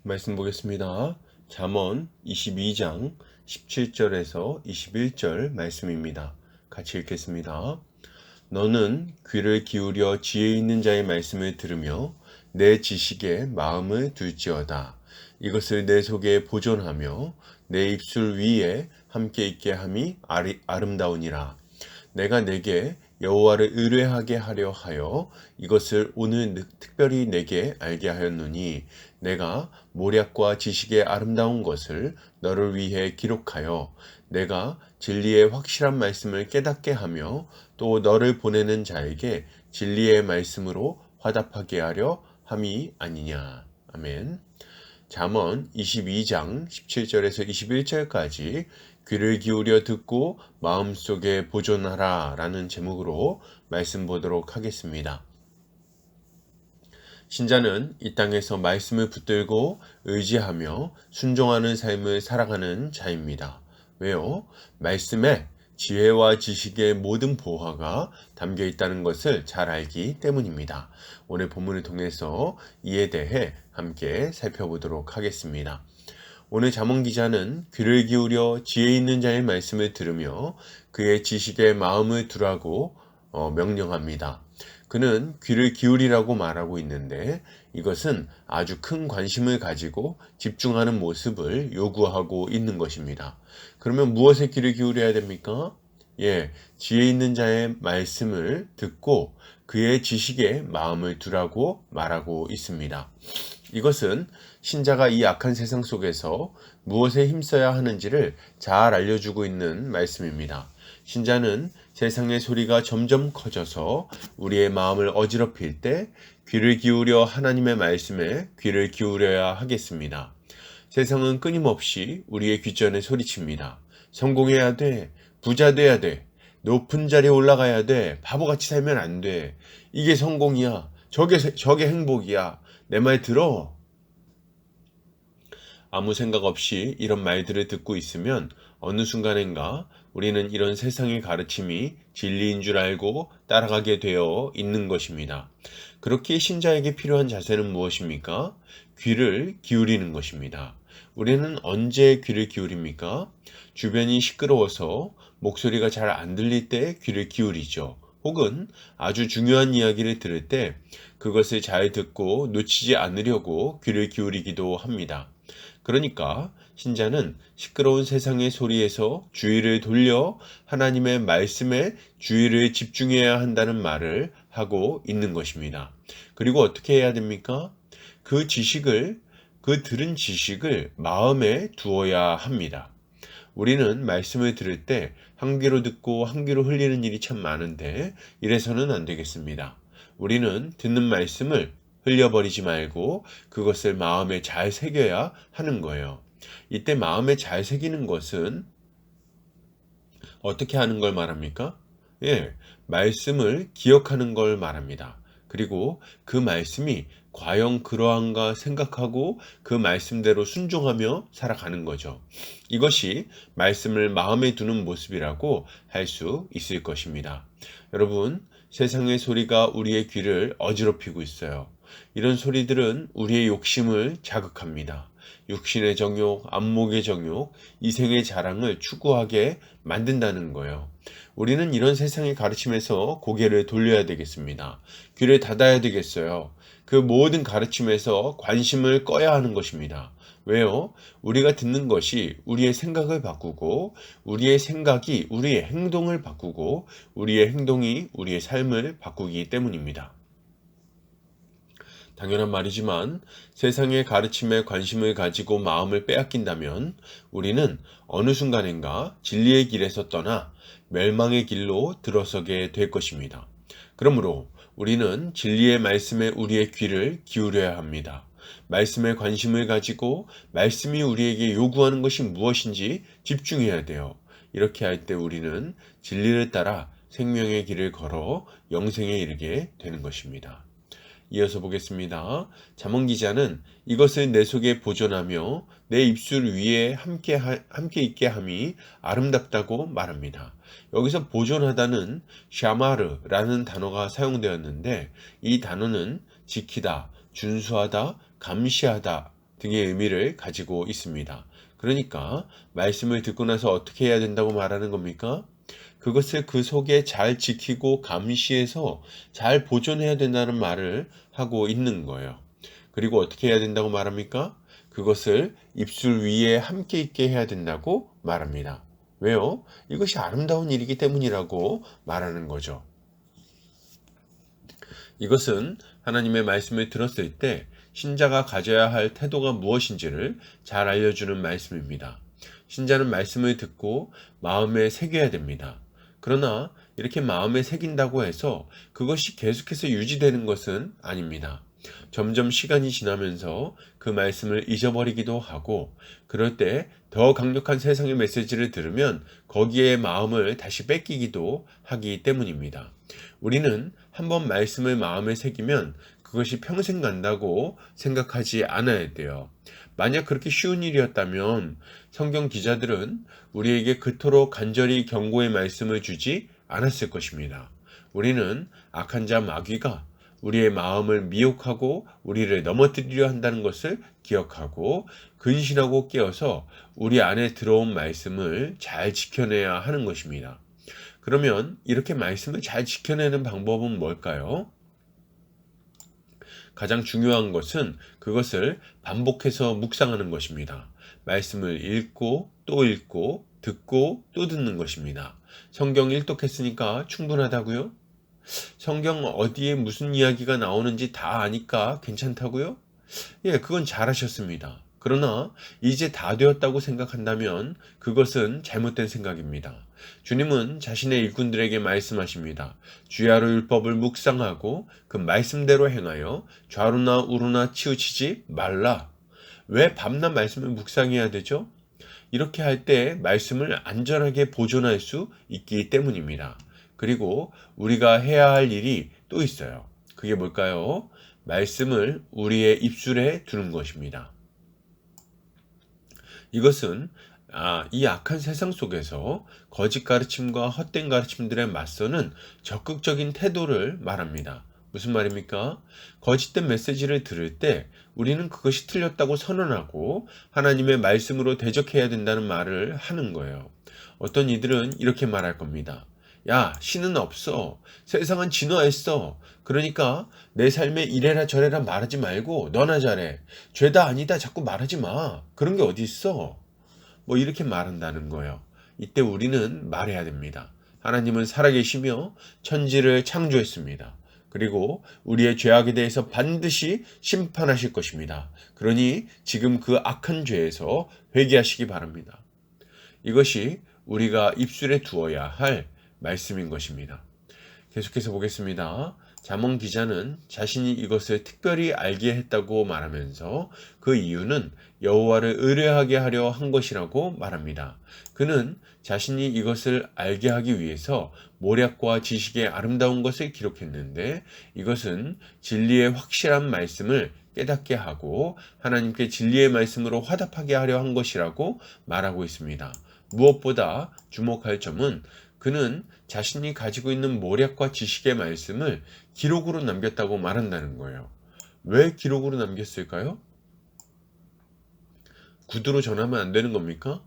말씀 보겠습니다. 잠언 22장 17절에서 21절 말씀입니다. 같이 읽겠습니다. 너는 귀를 기울여 지혜 있는 자의 말씀을 들으며 내 지식에 마음을 둘지어다. 이것을 내 속에 보존하며 내 입술 위에 함께 있게 함이 아름다우니라. 내가 내게 여호와를 의뢰하게 하려 하여 이것을 오늘 특별히 내게 알게 하였노니 내가 모략과 지식의 아름다운 것을 너를 위해 기록하여 내가 진리의 확실한 말씀을 깨닫게 하며 또 너를 보내는 자에게 진리의 말씀으로 화답하게 하려 함이 아니냐. 아멘. 잠언 22장 17절에서 21절까지 귀를 기울여 듣고 마음속에 보존하라 라는 제목으로 말씀 보도록 하겠습니다. 신자는 이 땅에서 말씀을 붙들고 의지하며 순종하는 삶을 살아가는 자입니다. 왜요? 말씀에 지혜와 지식의 모든 보화가 담겨 있다는 것을 잘 알기 때문입니다. 오늘 본문을 통해서 이에 대해 함께 살펴보도록 하겠습니다. 오늘 잠언 기자는 귀를 기울여 지혜 있는 자의 말씀을 들으며 그의 지식에 마음을 두라고 명령합니다. 그는 귀를 기울이라고 말하고 있는데 이것은 아주 큰 관심을 가지고 집중하는 모습을 요구하고 있는 것입니다. 그러면 무엇에 귀를 기울여야 됩니까? 지혜 있는 자의 말씀을 듣고 그의 지식에 마음을 두라고 말하고 있습니다. 이것은 신자가 이 악한 세상 속에서 무엇에 힘써야 하는지를 잘 알려주고 있는 말씀입니다. 신자는 세상의 소리가 점점 커져서 우리의 마음을 어지럽힐 때 귀를 기울여 하나님의 말씀에 귀를 기울여야 하겠습니다. 세상은 끊임없이 우리의 귀전에 소리칩니다. 성공해야 돼. 부자 돼야 돼. 높은 자리에 올라가야 돼. 바보같이 살면 안 돼. 이게 성공이야. 저게 행복이야. 내 말 들어. 아무 생각 없이 이런 말들을 듣고 있으면 어느 순간인가 우리는 이런 세상의 가르침이 진리인 줄 알고 따라가게 되어 있는 것입니다. 그렇게 신자에게 필요한 자세는 무엇입니까? 귀를 기울이는 것입니다. 우리는 언제 귀를 기울입니까? 주변이 시끄러워서 목소리가 잘 안 들릴 때 귀를 기울이죠. 혹은 아주 중요한 이야기를 들을 때 그것을 잘 듣고 놓치지 않으려고 귀를 기울이기도 합니다. 그러니까 신자는 시끄러운 세상의 소리에서 주의를 돌려 하나님의 말씀에 주의를 집중해야 한다는 말을 하고 있는 것입니다. 그리고 어떻게 해야 됩니까? 그 들은 지식을 마음에 두어야 합니다. 우리는 말씀을 들을 때 한 귀로 듣고 한 귀로 흘리는 일이 참 많은데 이래서는 안 되겠습니다. 우리는 듣는 말씀을 흘려버리지 말고 그것을 마음에 잘 새겨야 하는 거예요. 이때 마음에 잘 새기는 것은 어떻게 하는 걸 말합니까? 말씀을 기억하는 걸 말합니다. 그리고 그 말씀이 과연 그러한가 생각하고 그 말씀대로 순종하며 살아가는 거죠. 이것이 말씀을 마음에 두는 모습이라고 할 수 있을 것입니다. 여러분, 세상의 소리가 우리의 귀를 어지럽히고 있어요. 이런 소리들은 우리의 욕심을 자극합니다. 육신의 정욕, 안목의 정욕, 이생의 자랑을 추구하게 만든다는 거예요. 우리는 이런 세상의 가르침에서 고개를 돌려야 되겠습니다. 귀를 닫아야 되겠어요. 그 모든 가르침에서 관심을 꺼야 하는 것입니다. 왜요? 우리가 듣는 것이 우리의 생각을 바꾸고 우리의 생각이 우리의 행동을 바꾸고 우리의 행동이 우리의 삶을 바꾸기 때문입니다. 당연한 말이지만 세상의 가르침에 관심을 가지고 마음을 빼앗긴다면 우리는 어느 순간인가 진리의 길에서 떠나 멸망의 길로 들어서게 될 것입니다. 그러므로 우리는 진리의 말씀에 우리의 귀를 기울여야 합니다. 말씀에 관심을 가지고 말씀이 우리에게 요구하는 것이 무엇인지 집중해야 돼요. 이렇게 할 때 우리는 진리를 따라 생명의 길을 걸어 영생에 이르게 되는 것입니다. 이어서 보겠습니다. 잠언 기자는 이것을 내 속에 보존하며 내 입술 위에 함께 있게 함이 아름답다고 말합니다. 여기서 보존하다는 샤마르라는 단어가 사용되었는데 이 단어는 지키다, 준수하다, 감시하다 등의 의미를 가지고 있습니다. 그러니까 말씀을 듣고 나서 어떻게 해야 된다고 말하는 겁니까? 그것을 그 속에 잘 지키고 감시해서 잘 보존해야 된다는 말을 하고 있는 거예요. 그리고 어떻게 해야 된다고 말합니까? 그것을 입술 위에 함께 있게 해야 된다고 말합니다. 왜요? 이것이 아름다운 일이기 때문이라고 말하는 거죠. 이것은 하나님의 말씀을 들었을 때 신자가 가져야 할 태도가 무엇인지를 잘 알려주는 말씀입니다. 신자는 말씀을 듣고 마음에 새겨야 됩니다. 그러나 이렇게 마음에 새긴다고 해서 그것이 계속해서 유지되는 것은 아닙니다. 점점 시간이 지나면서 그 말씀을 잊어버리기도 하고, 그럴 때 더 강력한 세상의 메시지를 들으면 거기에 마음을 다시 뺏기기도 하기 때문입니다. 우리는 한번 말씀을 마음에 새기면 그것이 평생 간다고 생각하지 않아야 돼요. 만약 그렇게 쉬운 일이었다면 성경 기자들은 우리에게 그토록 간절히 경고의 말씀을 주지 않았을 것입니다. 우리는 악한 자 마귀가 우리의 마음을 미혹하고 우리를 넘어뜨리려 한다는 것을 기억하고 근신하고 깨어서 우리 안에 들어온 말씀을 잘 지켜내야 하는 것입니다. 그러면 이렇게 말씀을 잘 지켜내는 방법은 뭘까요? 가장 중요한 것은 그것을 반복해서 묵상하는 것입니다. 말씀을 읽고 또 읽고 듣고 또 듣는 것입니다. 성경 일독했으니까 충분하다고요? 성경 어디에 무슨 이야기가 나오는지 다 아니까 괜찮다고요? 예, 그건 잘하셨습니다. 그러나 이제 다 되었다고 생각한다면 그것은 잘못된 생각입니다. 주님은 자신의 일꾼들에게 말씀하십니다. 주야로 율법을 묵상하고 그 말씀대로 행하여 좌로나 우로나 치우치지 말라. 왜 밤낮 말씀을 묵상해야 되죠? 이렇게 할 때 말씀을 안전하게 보존할 수 있기 때문입니다. 그리고 우리가 해야 할 일이 또 있어요. 그게 뭘까요? 말씀을 우리의 입술에 두는 것입니다. 이것은 이 악한 세상 속에서 거짓 가르침과 헛된 가르침들에 맞서는 적극적인 태도를 말합니다. 무슨 말입니까? 거짓된 메시지를 들을 때 우리는 그것이 틀렸다고 선언하고 하나님의 말씀으로 대적해야 된다는 말을 하는 거예요. 어떤 이들은 이렇게 말할 겁니다. 야, 신은 없어. 세상은 진화했어. 그러니까 내 삶에 이래라 저래라 말하지 말고 너나 잘해. 죄다 아니다 자꾸 말하지 마. 그런 게 어디 있어? 뭐 이렇게 말한다는 거예요. 이때 우리는 말해야 됩니다. 하나님은 살아계시며 천지를 창조했습니다. 그리고 우리의 죄악에 대해서 반드시 심판하실 것입니다. 그러니 지금 그 악한 죄에서 회개하시기 바랍니다. 이것이 우리가 입술에 두어야 할 말씀인 것입니다. 계속해서 보겠습니다. 잠언 기자는 자신이 이것을 특별히 알게 했다고 말하면서 그 이유는 여호와를 의뢰하게 하려 한 것이라고 말합니다. 그는 자신이 이것을 알게 하기 위해서 모략과 지식의 아름다운 것을 기록했는데 이것은 진리의 확실한 말씀을 깨닫게 하고 하나님께 진리의 말씀으로 화답하게 하려 한 것이라고 말하고 있습니다. 무엇보다 주목할 점은 그는 자신이 가지고 있는 모략과 지식의 말씀을 기록으로 남겼다고 말한다는 거예요. 왜 기록으로 남겼을까요? 구두로 전하면 안 되는 겁니까?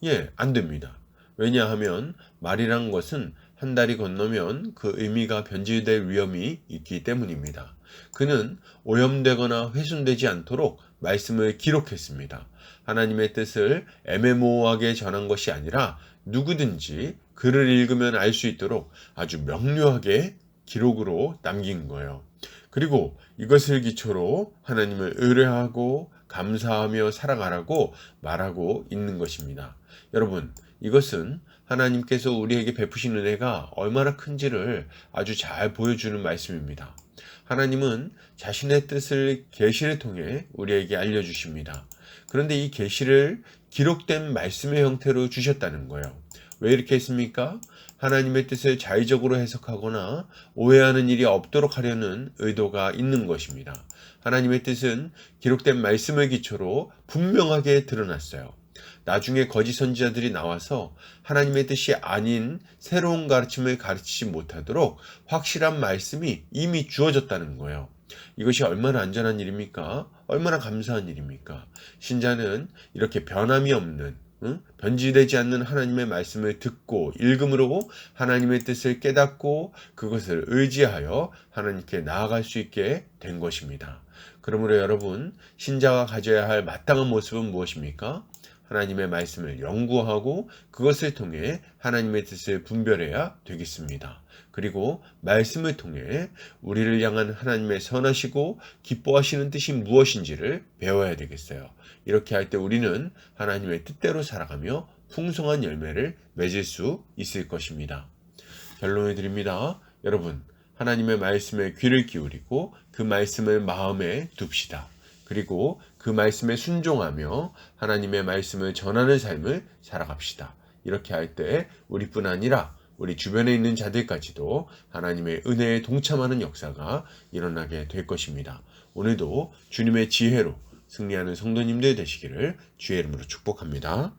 예, 안 됩니다. 왜냐하면 말이란 것은 한 달이 건너면 그 의미가 변질될 위험이 있기 때문입니다. 그는 오염되거나 훼손되지 않도록 말씀을 기록했습니다. 하나님의 뜻을 애매모호하게 전한 것이 아니라 누구든지 글을 읽으면 알 수 있도록 아주 명료하게 기록으로 남긴 거예요. 그리고 이것을 기초로 하나님을 의뢰하고 감사하며 살아가라고 말하고 있는 것입니다. 여러분, 이것은 하나님께서 우리에게 베푸신 은혜가 얼마나 큰지를 아주 잘 보여주는 말씀입니다. 하나님은 자신의 뜻을 계시를 통해 우리에게 알려주십니다. 그런데 이 계시를 기록된 말씀의 형태로 주셨다는 거예요. 왜 이렇게 했습니까? 하나님의 뜻을 자의적으로 해석하거나 오해하는 일이 없도록 하려는 의도가 있는 것입니다. 하나님의 뜻은 기록된 말씀을 기초로 분명하게 드러났어요. 나중에 거짓 선지자들이 나와서 하나님의 뜻이 아닌 새로운 가르침을 가르치지 못하도록 확실한 말씀이 이미 주어졌다는 거예요. 이것이 얼마나 안전한 일입니까? 얼마나 감사한 일입니까? 신자는 이렇게 변함이 없는 변질되지 않는 하나님의 말씀을 듣고 읽음으로 하나님의 뜻을 깨닫고 그것을 의지하여 하나님께 나아갈 수 있게 된 것입니다. 그러므로 여러분, 신자가 가져야 할 마땅한 모습은 무엇입니까? 하나님의 말씀을 연구하고 그것을 통해 하나님의 뜻을 분별해야 되겠습니다. 그리고 말씀을 통해 우리를 향한 하나님의 선하시고 기뻐하시는 뜻이 무엇인지를 배워야 되겠어요. 이렇게 할 때 우리는 하나님의 뜻대로 살아가며 풍성한 열매를 맺을 수 있을 것입니다. 결론을 드립니다. 여러분, 하나님의 말씀에 귀를 기울이고 그 말씀을 마음에 둡시다. 그리고 그 말씀에 순종하며 하나님의 말씀을 전하는 삶을 살아갑시다. 이렇게 할 때 우리뿐 아니라 우리 주변에 있는 자들까지도 하나님의 은혜에 동참하는 역사가 일어나게 될 것입니다. 오늘도 주님의 지혜로 승리하는 성도님들 되시기를 주의 이름으로 축복합니다.